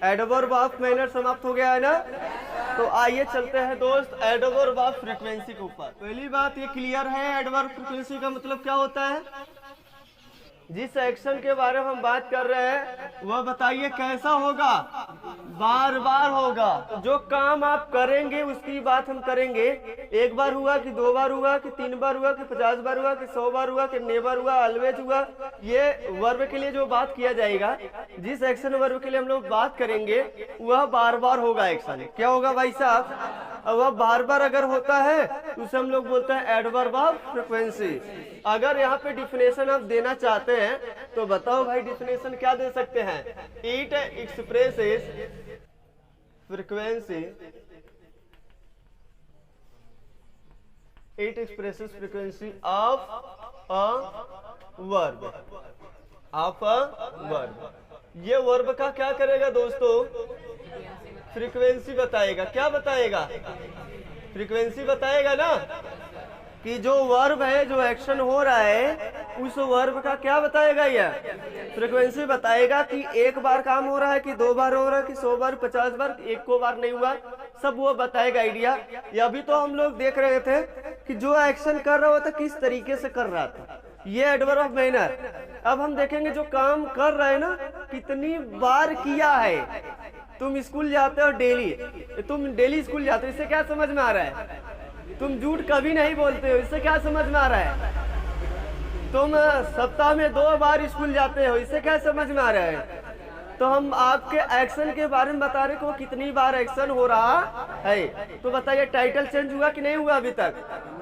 Adverb of manner समाप्त हो गया है ना। तो आइए चलते हैं दोस्त एडवर्ब ऑफ फ्रीक्वेंसी के ऊपर। पहली बात ये क्लियर है, एडवर्ब फ्रीक्वेंसी का मतलब क्या होता है। जिस एक्शन के बारे में हम बात कर रहे हैं वह बताइए कैसा होगा, बार बार होगा। जो काम आप करेंगे उसकी बात हम करेंगे। एक बार हुआ कि दो बार हुआ कि तीन बार हुआ कि 50 बार हुआ कि 100 बार हुआ कि नेवर हुआ, ऑलवेज हुआ। ये वर्ब के लिए जो बात किया जाएगा, जिस एक्शन वर्ब के लिए हम लोग बात करेंगे वह बार बार होगा एक्शन। क्या होगा भाई साहब, वह बार बार अगर होता है तो उसे हम लोग बोलते हैं एडवर्ब ऑफ फ्रीक्वेंसी। अगर यहाँ पे डिफिनेशन आप देना चाहते हैं तो बताओ भाई डिफिनेशन क्या दे सकते हैं। It expresses frequency, it expresses frequency of a verb, of a verb. ये वर्ब का क्या करेगा दोस्तों, फ्रीक्वेंसी बताएगा। क्या बताएगा, फ्रीक्वेंसी बताएगा ना, कि जो वर्ब है, जो एक्शन हो रहा है उस वर्ब का क्या बताएगा, यह फ्रीक्वेंसी बताएगा। कि एक बार काम हो रहा है कि दो बार हो रहा है कि 100 बार 50 बार, एक को बार नहीं हुआ, सब वो बताएगा आइडिया। ये अभी तो हम लोग देख रहे थे कि जो एक्शन कर रहा होता किस तरीके से कर रहा था, ये एडवर्ब ऑफ मैनर। अब हम देखेंगे जो काम कर रहे हैं ना कितनी बार किया है। तुम स्कूल जाते हो डेली, तुम डेली स्कूल जाते हो, इससे क्या समझ में आ रहा है। तुम झूठ कभी नहीं बोलते हो, इससे क्या समझ में आ रहा है। तुम सप्ताह में 2 बार स्कूल जाते हो, इससे क्या समझ में आ रहा है। तो हम आपके एक्शन के बारे में बता रहे कि वो कितनी बार एक्शन हो रहा है। तो बताइए टाइटल चेंज हुआ कि नहीं हुआ अभी तक।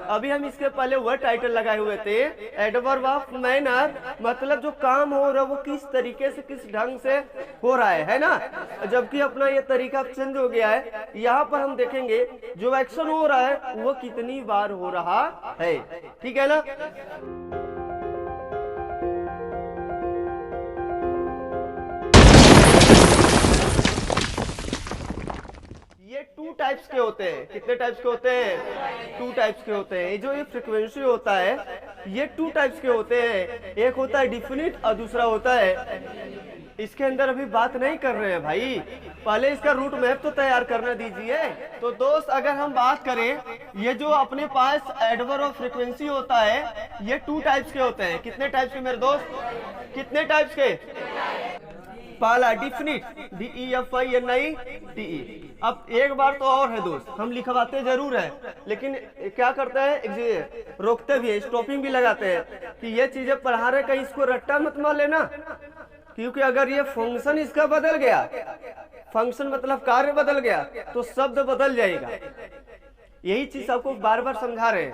अभी हम इसके पहले वह टाइटल लगाए हुए थे एडवर्ब ऑफ मैनर, मतलब जो काम हो रहा है वो किस तरीके से किस ढंग से हो रहा है ना। जबकि अपना ये तरीका चेंज हो गया है। यहाँ पर हम देखेंगे जो एक्शन हो रहा है वो कितनी बार हो रहा है, ठीक है ना। ये 2 टाइप्स के होते हैं। कितने टाइप्स के होते हैं, 2 टाइप्स के होते हैं। जो ये फ्रीक्वेंसी होता है ये 2 टाइप्स के होते हैं। एक होता है डिफिनिट और दूसरा होता है, इसके अंदर अभी बात नहीं कर रहे हैं भाई, पहले इसका रूट मैप तो तैयार करना दीजिए। तो दोस्त अगर हम बात करें, ये जो अपने पास एडवर्ब ऑफ फ्रीक्वेंसी होता है ये 2 टाइप्स के होते हैं। कितने टाइप्स के मेरे दोस्त, कितने टाइप्स के। पहला डिफिनिट, DEFINITE। अब एक बार तो और है दोस्त, हम लिखवाते जरूर है लेकिन क्या करते हैं, रोकते भी है, स्टॉपिंग भी लगाते हैं कि ये चीजें पढ़ा रहे कहीं इसको रट्टा मत मार लेना। क्योंकि अगर ये फंक्शन इसका बदल गया, फंक्शन मतलब कार्य बदल गया तो शब्द बदल जाएगा। यही चीज आपको बार बार समझा रहे हैं।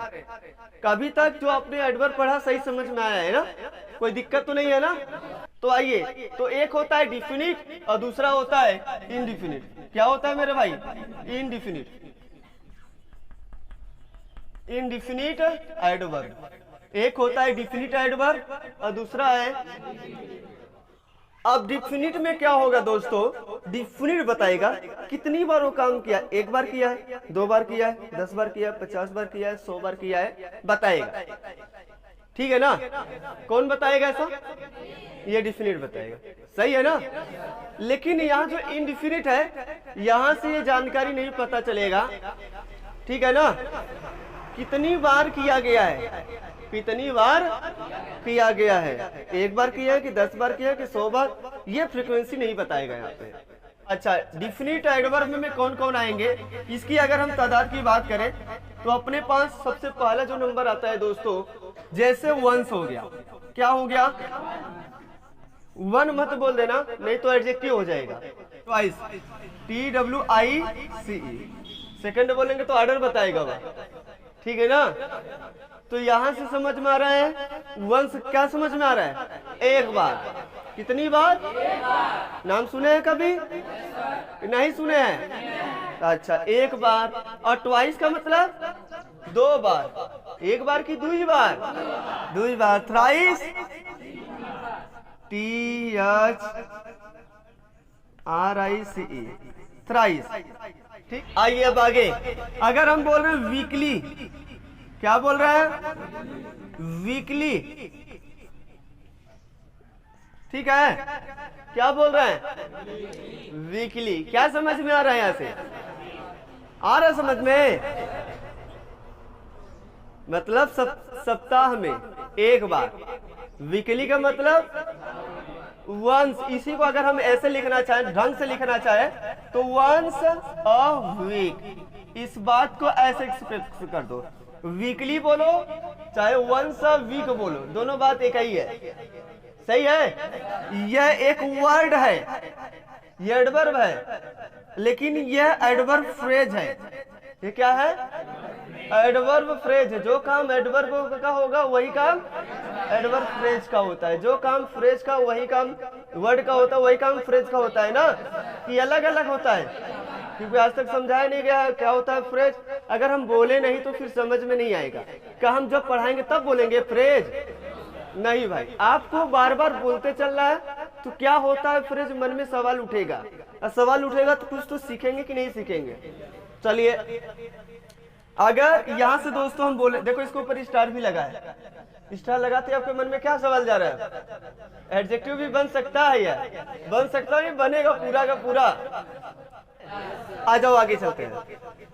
कभी तक जो आपने एडवर्ब पढ़ा सही समझ में आया है ना, कोई दिक्कत तो नहीं है ना। तो आइए, तो एक होता है डिफिनिट और दूसरा होता है इनडिफिनिट। क्या होता है मेरे भाई, इनडिफिनिट, इनडिफिनिट एडवर्ब। एक होता है डिफिनिट एडवर्ब और दूसरा है। अब डिफिनिट में क्या होगा दोस्तों, डिफिनिट बताएगा कितनी बार वो काम किया। एक बार किया है, 2 बार किया है, 10 बार किया है, 50 बार किया है, 100 बार किया है, बताएगा। ठीक है ना। कौन बताएगा ऐसा, ये डिफिनिट बताएगा, सही है ना। लेकिन यहाँ जो इनडिफिनिट है यहाँ से ये जानकारी नहीं पता चलेगा, ठीक है ना। कितनी बार किया गया है, कितनी बार किया गया है, एक बार किया है कि 10 बार किया है कि 100 बार, ये फ्रीक्वेंसी नहीं बताएगा यहाँ पे। अच्छा, डिफिनिट एडवर्ब में कौन कौन आएंगे, इसकी अगर हम तादाद की बात करें तो अपने पास सबसे पहला जो नंबर आता है दोस्तों, जैसे वंस हो गया। क्या हो गया, वन मत बोल देना नहीं तो एडजेक्टिव हो जाएगा। Twice, TWICE। सेकंड बोलेंगे तो ऑर्डर बताएगा वह, ठीक है ना। तो यहां से समझ में आ रहा है वंस, क्या समझ में आ रहा है, एक बार। कितनी बार, नाम सुने हैं कभी, नहीं सुने हैं। अच्छा, एक बार। और ट्वाइस का मतलब 2 बार, एक बार की 2 बार, 2 बार। Thrice, THRICE, thrice. ठीक, आइए अब आगे। अगर हम बोल रहे हैं वीकली, क्या बोल रहे हैं, वीकली, ठीक है, क्या बोल रहे हैं? वीकली। क्या समझ में आ रहा है? यहां से आ रहा है समझ में? मतलब सप्ताह में एक बार। वीकली का मतलब वंस। इसी को अगर हम ऐसे लिखना चाहें, ढंग से लिखना चाहे तो वंस अ वीक। इस बात को ऐसे एक्सप्रेस कर दो, वीकली बोलो चाहे वंस अ वीक बोलो, दोनों बात एक ही है। सही है? यह एक वर्ड है, यह एडवर्ब है, लेकिन यह एडवर्ब फ्रेज है। ये क्या है? एडवर्ब फ्रेज है। जो काम एडवर्ब का होगा वही काम एडवर्ब फ्रेज का होता है। जो काम फ्रेज का वही काम वर्ड का होता है, वही काम फ्रेज का होता है ना, कि अलग अलग होता है। क्योंकि आज तक समझाया नहीं गया क्या होता है फ्रेज। अगर हम बोले नहीं तो फिर समझ में नहीं आएगा। क्या हम जब पढ़ाएंगे तब बोलेंगे फ्रेज? नहीं भाई, आपको बार बार बोलते चल रहा है तो क्या होता है फ्रेज, मन में सवाल उठेगा, और सवाल उठेगा तो कुछ तो सीखेंगे कि नहीं सीखेंगे। चलिए, अगर यहां से दोस्तों हम बोले, देखो इसके ऊपर स्टार भी लगा है, स्टार लगाते आपके मन में क्या सवाल जा रहा है? एडजेक्टिव भी बन सकता है, या बन सकता है, बनेगा पूरा का पूरा। आ जाओ आगे चलते हैं,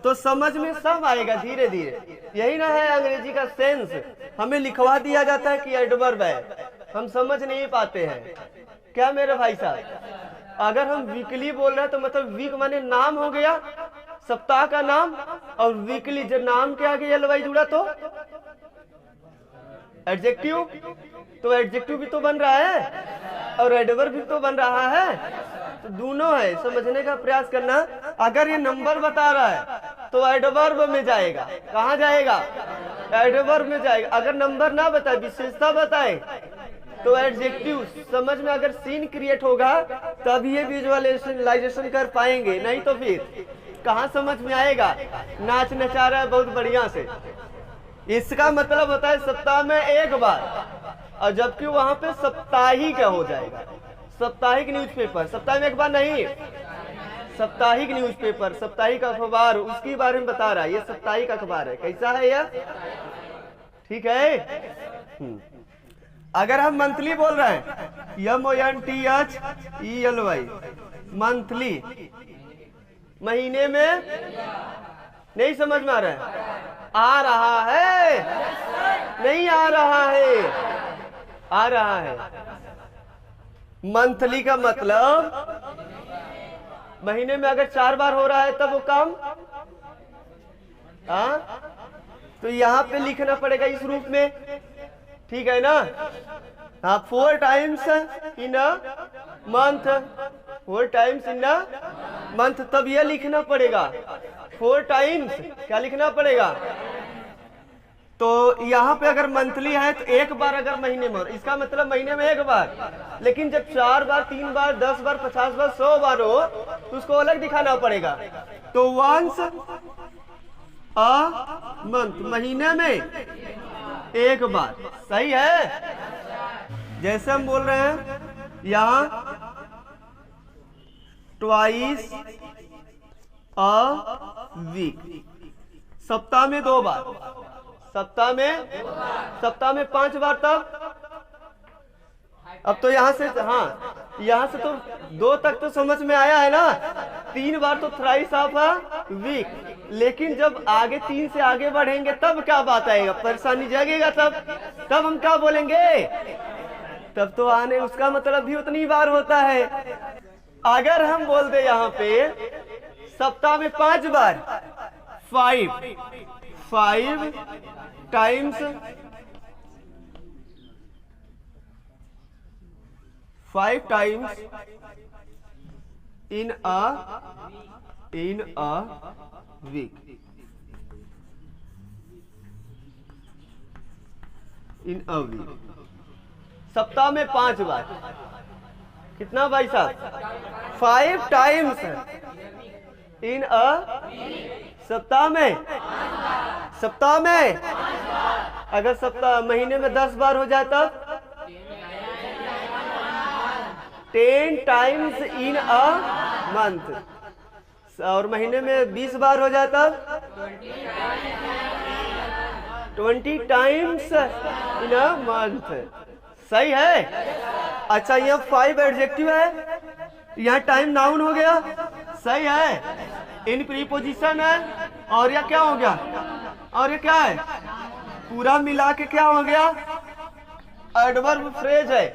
तो समझ में सब आएगा धीरे धीरे। यही ना है अंग्रेजी का सेंस, हमें लिखवा दिया जाता है कि एडवर्ब है, हम समझ नहीं पाते हैं। क्या मेरे भाई साहब, अगर हम वीकली बोल रहे हैं तो मतलब वीक माने नाम हो गया, सप्ताह का नाम, और वीकली जब नाम के आगे एलवाई जुड़ा तो एडजेक्टिव, तो एडजेक्टिव भी तो बन रहा है और एडवर्ब भी तो बन रहा है, तो दोनों है। समझने का प्रयास करना। अगर ये नंबर बता रहा है तो एडवर्ब में जाएगा। कहाँ जाएगा? एडवर्ब में जाएगा। अगर नंबर ना बताए, विशेषता बताए, तो एडजेक्टिव। समझ में अगर सीन क्रिएट होगा तब ये विजुअलाइजेशन कर पाएंगे, नहीं तो फिर कहाँ समझ में आएगा? नाच नचा रहा है बहुत बढ़िया से, इसका मतलब होता है सप्ताह में एक बार, और जबकि वहां पे साप्ताहिक हो जाएगा। साप्ताहिक न्यूज़पेपर, सप्ताह में एक बार नहीं, साप्ताहिक न्यूज़पेपर, साप्ताहिक अखबार, उसके बारे में बता रहा है। ये साप्ताहिक अखबार है। कैसा है यह? ठीक है। अगर हम मंथली बोल रहे हैं, MONTHELY, मंथली, महीने में नहीं समझ में आ रहा है? आ रहा है? नहीं आ रहा है? आ रहा है। मंथली का मतलब महीने में अगर 4 बार हो रहा है तब वो काम, तो यहां पे लिखना पड़ेगा इस रूप में, ठीक है ना? हाँ, 4 times in a month, 4 times in a month, तब यह लिखना पड़ेगा 4 टाइम्स। क्या लिखना पड़ेगा? तो यहाँ पे अगर मंथली है तो एक बार अगर महीने में, इसका मतलब महीने में एक बार। लेकिन जब 4 बार, 3 बार, 10 बार, 50 बार, 100 बार हो तो उसको अलग दिखाना पड़ेगा। तो वंस अ मंथ, महीने में एक बार। सही है? जैसे हम बोल रहे हैं यहाँ ट्वाइस अ वीक, सप्ताह में 2 बार, सप्ताह में 5 बार। तब अब तो यहां से, हाँ यहां से तो 2 तक तो समझ में आया है ना। 3 बार तो थ्राइस ऑफ अ वीक, लेकिन जब आगे 3 से आगे बढ़ेंगे तब क्या बात आएगा? परेशानी जगेगा। तब हम क्या बोलेंगे? तब तो आने, उसका मतलब भी उतनी बार होता है। अगर हम बोल दे यहाँ पे सप्ताह में 5 बार, 5 times 5 times in a week, in a week, सप्ताह में 5 बार। कितना भाई साहब? 5 टाइम्स इन अ, सप्ताह में अगर सप्ताह महीने में 10 बार हो जाए तब 10 टाइम्स इन अ मंथ, और महीने में 20 बार हो जाए तब 20 टाइम्स इन अ मंथ। सही है? अच्छा यहाँ 5 एडजेक्टिव है, यहाँ टाइम नाउन हो गया, सही है। इन प्रीपोजिशन है, और यह क्या हो गया, और ये क्या है, पूरा मिला के क्या हो गया, एडवर्ब फ्रेज है।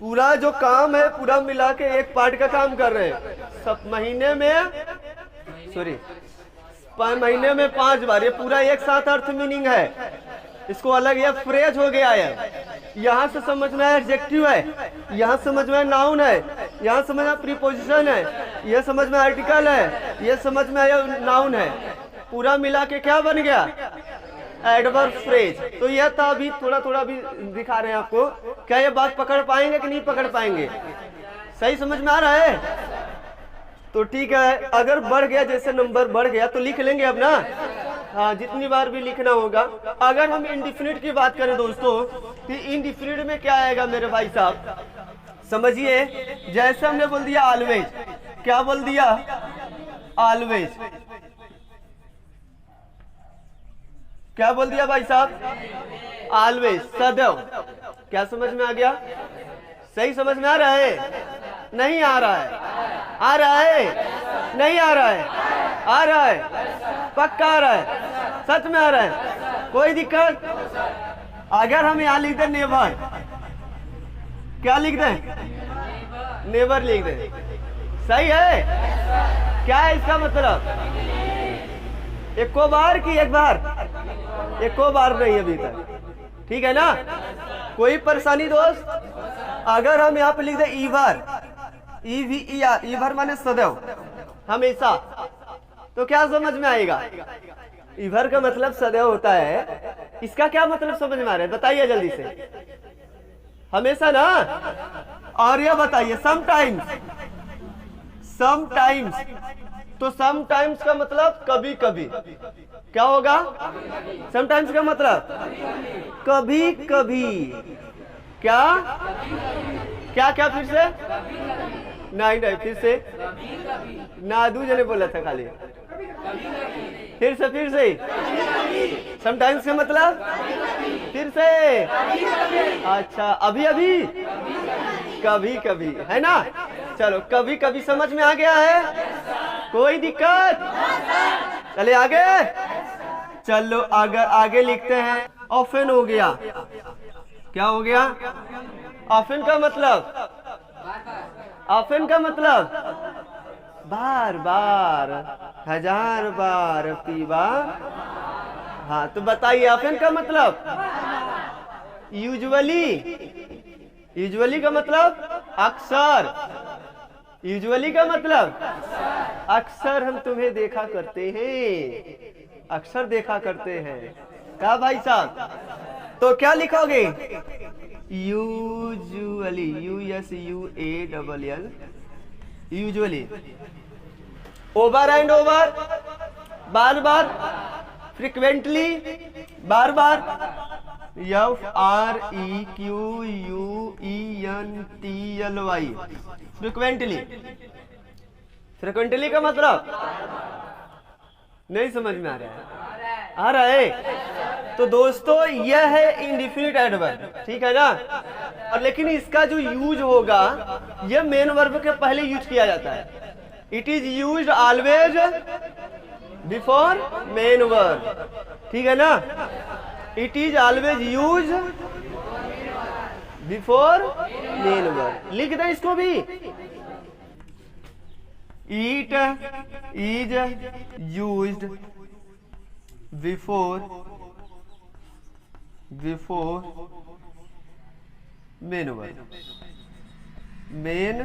पूरा जो काम है पूरा मिला के एक पार्ट का काम कर रहे हैं। सब महीने में महीने में 5 बार, ये पूरा एक साथ अर्थ मीनिंग है। इसको अलग ये फ्रेज हो गया है। यहाँ से समझना है एडजेक्टिव है, यहाँ समझ में नाउन है, यहाँ समझना प्रीपोजिशन है, यह समझ में आर्टिकल है, यह समझ में नाउन है। पूरा मिला के क्या बन गया, एडवर्ब फ्रेज। तो यह था, अभी थोड़ा थोड़ा भी दिखा रहे हैं आपको। क्या ये बात पकड़ पाएंगे कि नहीं पकड़ पाएंगे, सही समझ में आ रहा है? तो ठीक है, अगर बढ़ गया, जैसे नंबर बढ़ गया तो लिख लेंगे अब ना। हाँ, जितनी बार भी लिखना होगा। अगर हम इंडिफिनिट की बात करें दोस्तों, कि इंडिफिनिट में क्या आएगा मेरे भाई साहब, समझिए। जैसे हमने बोल दिया ऑलवेज, क्या बोल दिया, ऑलवेज, क्या बोल दिया भाई साहब, ऑलवेज, सदैव। क्या समझ में आ गया, सही समझ में आ रहा है, नहीं आ रहा है, आ रहा है, नहीं आ रहा है, आ रहा है, पक्का आ रहा है, सच में आ रहा है, कोई दिक्कत? अगर हम यहाँ लिख दें नेवर, क्या लिख दें, नेवर लिख दें, सही है? क्या है इसका मतलब, एको बार की एक बार, एको बार नहीं अभी तक, ठीक है ना? कोई परेशानी दोस्त? अगर हम यहाँ पे लिख दें ईवर, EVER, ईवर माने सदैव, हमेशा, तो क्या समझ में आएगा? ईवर का मतलब सदैव होता है। इसका क्या मतलब समझ में आ रहा है, बताइए जल्दी से, हमेशा ना। और यह बताइए समटाइम्स, समटाइम्स, तो समटाइम्स का मतलब कभी कभी, क्या होगा? समटाइम्स का मतलब कभी कभी, क्या क्या क्या, फिर से नहीं नहीं, फिर से नादू जने बोला था खाली, फिर से समटाइम्स का मतलब फिर से, अच्छा, अभी अभी, कभी कभी, है ना? चलो, कभी कभी समझ में आ गया है, कोई दिक्कत? चले आगे, चलो अगर आगे लिखते हैं, ऑफन हो गया, क्या हो गया? ऑफन का मतलब, ऑफन का मतलब बार बार, 1000 बार, पीवा। हाँ, तो बताइए ऑफन का मतलब, यूजुअली, यूजुअली का मतलब अक्सर, यूजुअली का मतलब अक्सर हम तुम्हें देखा करते हैं, अक्सर देखा करते हैं, क्या भाई साहब? तो क्या लिखोगे, usually, USUALL, usually, over and over, bar bar, frequently, bar bar, FREQUENTLY, frequently. Frequently का मतलब नहीं समझ में आ रहा है, आ रहा है? तो दोस्तों यह है इंडिफिनिट एडवर्ब, ठीक है ना? और लेकिन इसका जो यूज होगा, यह मेन वर्ब के पहले यूज किया जाता है। It is used always before main verb, ठीक है ना? It is always use before main verb. लिख दें इसको भी, it is used before main verb, main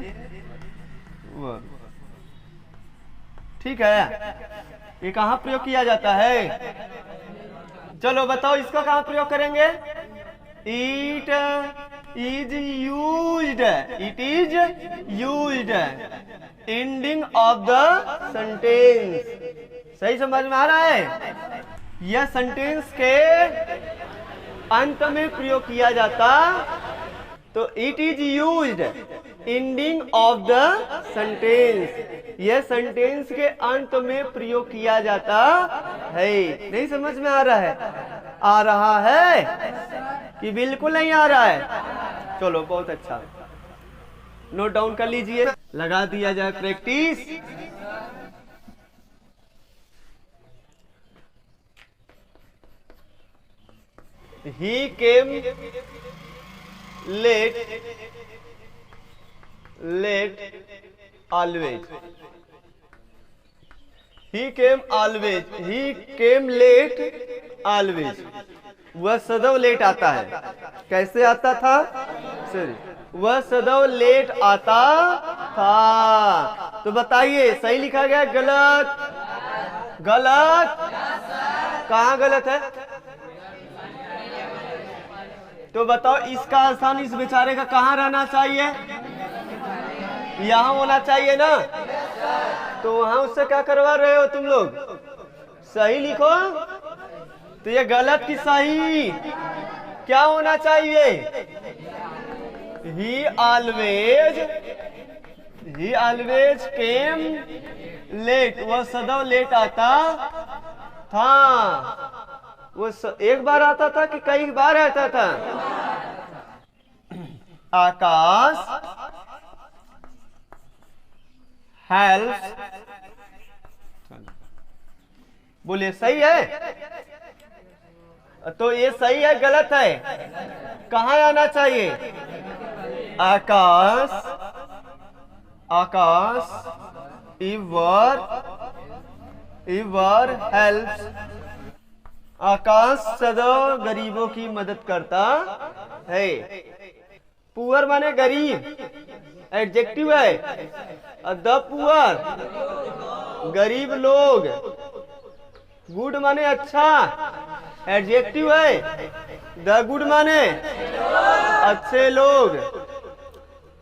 verb, ठीक है? ये कहाँ प्रयोग किया जाता है? चलो बताओ, इसका कहाँ प्रयोग करेंगे? It is used, it is used ending of the sentence. सही समझ में आ रहा है? यह सेंटेंस के अंत में प्रयोग किया जाता, तो it is used ending of the sentence, यह सेंटेंस के अंत में प्रयोग किया जाता है। नहीं समझ में आ रहा है? आ रहा है कि बिल्कुल नहीं आ रहा है? चलो बहुत अच्छा, नोट डाउन कर लीजिए, लगा दिया जाए practice. He came late always. He came late always. वह सदैव लेट आता है। कैसे आता था? सॉरी, वह सदैव लेट आता था। तो बताइए सही लिखा गया गलत? गलत। कहाँ गलत है? तो बताओ इसका स्थान इस बेचारे का कहाँ रहना चाहिए? यहाँ होना चाहिए ना। तो वहां उससे क्या करवा रहे हो तुम लोग? सही लिखो। तो ये गलत की सही क्या होना चाहिए? He always came late. वह सदैव लेट आता था। वो एक बार आता था कि कई बार आता था? आकाश हेल्प्स, बोलिए सही है? तो ये सही है गलत है? कहाँ आना चाहिए? आकाश इवर हेल्प्स। आकाश सदैव गरीबों की मदद करता है। पुअर माने गरीब, एडजेक्टिव है। द पुअर गरीब लोग। गुड माने अच्छा, एडजेक्टिव है। द गुड माने अच्छे लोग।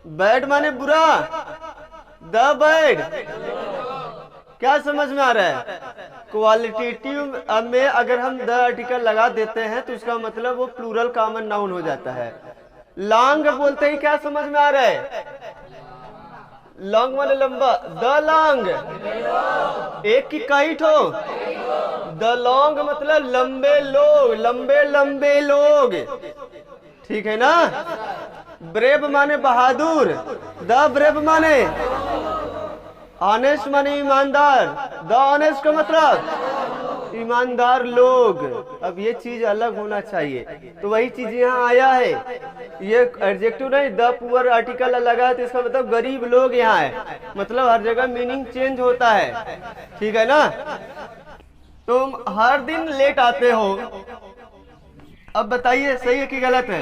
बैड माने बुरा, द बैड। क्या समझ में आ रहा है? क्वालिटेटिव में अगर हम द आर्टिकल लगा देते हैं तो उसका मतलब वो प्लूरल कॉमन नाउन हो जाता है। लॉन्ग बोलते ही क्या समझ में आ रहा है? लॉन्ग माने लंबा, द लॉन्ग। एक की कई ठो, द लॉन्ग मतलब लंबे लोग, लंबे लोग। ठीक है ना? ब्रेव माने बहादुर, द ब्रेव माने ऑनेस्ट माने ईमानदार, द ऑनेस्ट का मतलब ईमानदार लोग। अब ये चीज अलग होना चाहिए, तो वही चीज यहाँ आया है। ये एडजेक्टिव नहीं, द पुअर आर्टिकल लगा है तो इसका मतलब गरीब लोग यहाँ है। मतलब हर जगह मीनिंग चेंज होता है। ठीक है ना? तुम हर दिन लेट आते हो। अब बताइए सही है कि गलत है?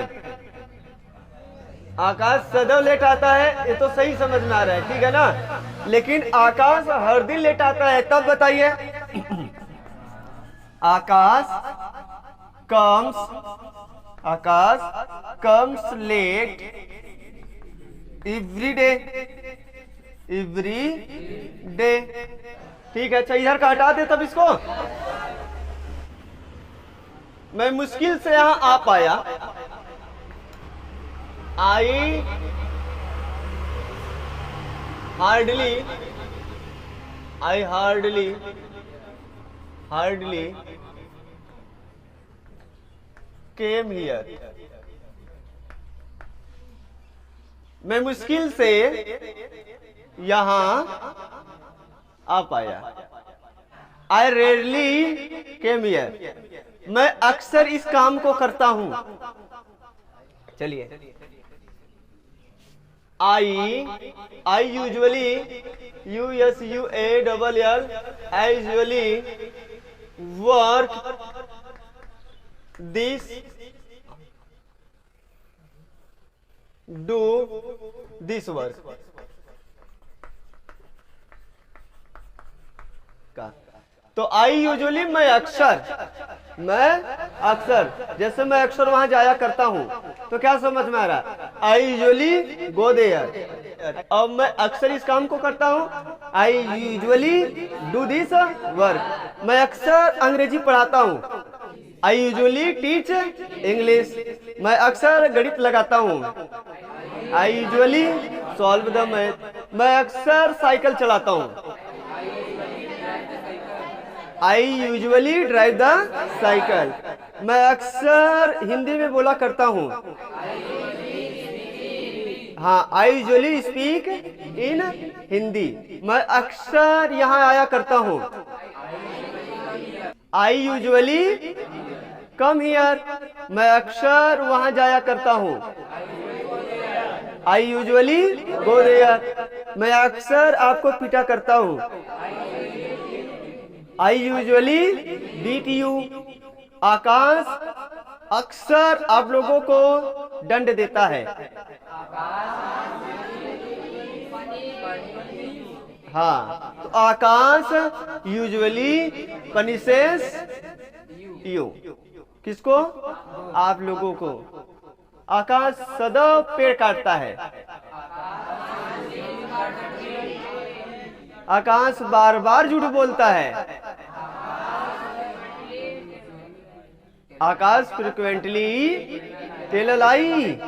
आकाश सदैव लेट आता है, ये तो सही समझ में आ रहा है। ठीक है ना? लेकिन आकाश हर दिन लेट आता है, तब बताइए। आकाश कम्स लेट एवरी डे। ठीक है, अच्छा इधर का हटा दे तब इसको। मैं मुश्किल से यहां आ पाया। I hardly came here. मैं मुश्किल से यहां आ पाया। I rarely came here. मैं अक्सर इस काम को करता हूं। चलिए, I usually USUALL I usually work this work का। तो आई यूजुअली मैं अक्सर जैसे मैं अक्सर वहां जाया करता हूं, तो क्या समझ में आ रहा है? I usually go there. अब मैं अक्सर इस काम को करता हूं। I usually do this work. मैं अक्सर अंग्रेजी पढ़ाता हूं। I usually teach English. मैं अक्सर गणित लगाता हूं। I usually solve the math. मैं अक्सर साइकिल चलाता हूं। I usually drive the cycle. मैं अक्सर हिंदी में बोला करता हूँ। हाँ, I usually speak in Hindi. मैं अक्सर यहाँ आया करता हूँ। आई यूजुअली कम हियर, मैं अक्सर वहां जाया करता हूँ। आई यूजुअली गो देयर, मैं अक्सर आपको पीटा करता हूँ। आई यूजुअली बीट यू, आकाश अक्सर आप लोगों को दंड देता है। हाँ, तो आकाश यूजुअली पनिशेस यू, किसको? आप लोगों को। आकाश सदैव पेड़ काटता है। आकाश बार बार झूठ बोलता है। Aakash frequently tell a lie,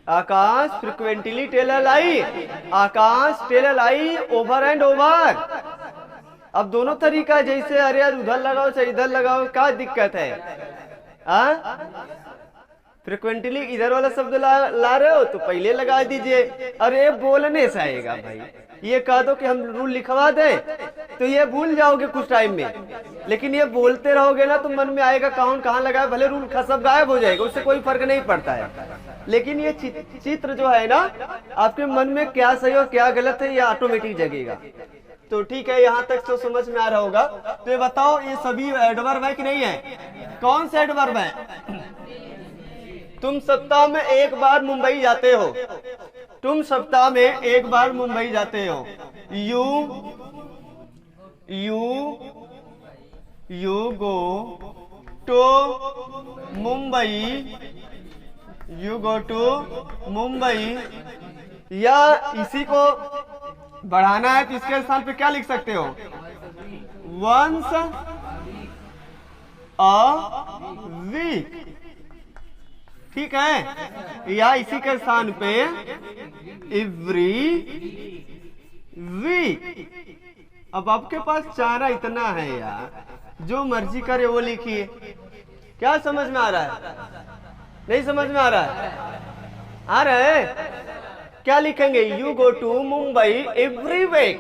Aakash frequently tell a lie, Aakash tell a lie over and over. अब दोनों तरीका, जैसे अरे यार उधर लगाओ चाहे इधर लगाओ, क्या दिक्कत है? फ्रिक्वेंटली इधर वाला शब्द ला रहे हो तो पहले लगा दीजिए। अरे बोलने से आएगा भाई, ये कह दो कि हम रूल लिखवा दें तो ये भूल जाओगे कुछ टाइम में, लेकिन ये बोलते रहोगे ना तो मन में आएगा कौन कहाँ लगाए, भले रूल सब गायब हो जाएगा, उससे कोई फर्क नहीं पड़ता है। लेकिन ये चित्र जो है ना, आपके मन में क्या सही और क्या गलत है ये ऑटोमेटिक जगेगा। तो ठीक है, यहाँ तक तो समझ में आ रहा होगा। तो ये बताओ, ये सभी एडवर्ब है कि नहीं है? कौन से एडवर्ब है? तुम सप्ताह में एक बार मुंबई जाते हो, तुम सप्ताह में एक बार मुंबई जाते हो। You go to Mumbai, you go to Mumbai. या इसी को बढ़ाना है तो इसके स्थान पे क्या लिख सकते हो? वंस अ वीक, ठीक है। या इसी के स्थान पे एवरी वीक। अब आपके पास चारा इतना है यार, जो मर्जी करे वो लिखिए। क्या समझ में आ रहा है? नहीं समझ में आ रहा है? आ रहा है? क्या लिखेंगे? You go to Mumbai every week,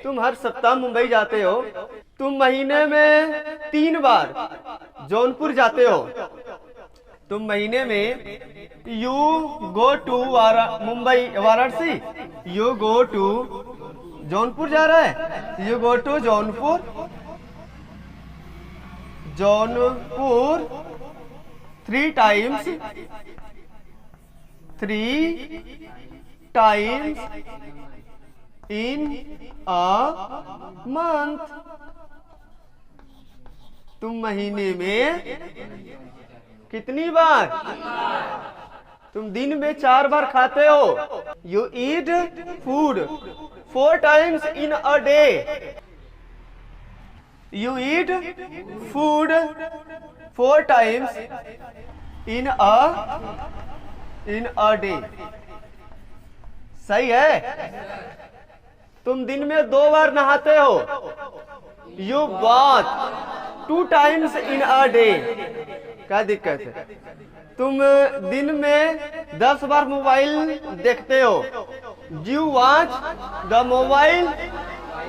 तुम हर सप्ताह मुंबई जाते हो। तुम महीने में 3 बार जौनपुर जाते हो। तुम महीने में you go to Mumbai Varanasi, you go to Jaunpur जा रहा है, you go to Jaunpur 3 times in a month. तुम महीने में कितनी बार? तुम दिन में 4 बार खाते हो। You eat food 4 times in a day. You eat food 4 times in a day. सही है। तुम दिन में 2 बार नहाते हो। You bath 2 times in a day. क्या दिक्कत है? तुम दिन में 10 बार मोबाइल देखते हो। You watch the mobile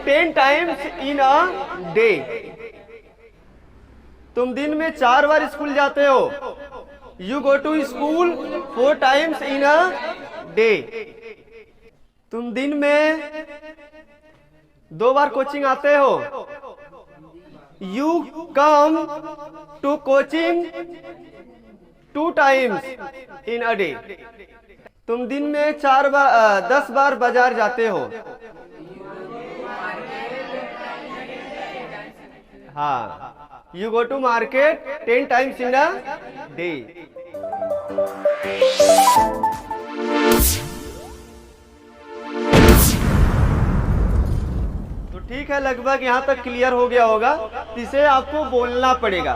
10 times in a day. तुम दिन में 4 बार स्कूल जाते हो। You go to school 4 times in a day. तुम दिन में 2 बार कोचिंग आते हो। You come to coaching 2 times in a day. तुम दिन में 10 बार बाजार जाते हो। हाँ, you go to market 10 times in a day. ठीक है, लगभग यहाँ तक क्लियर हो गया होगा। इसे आपको बोलना पड़ेगा।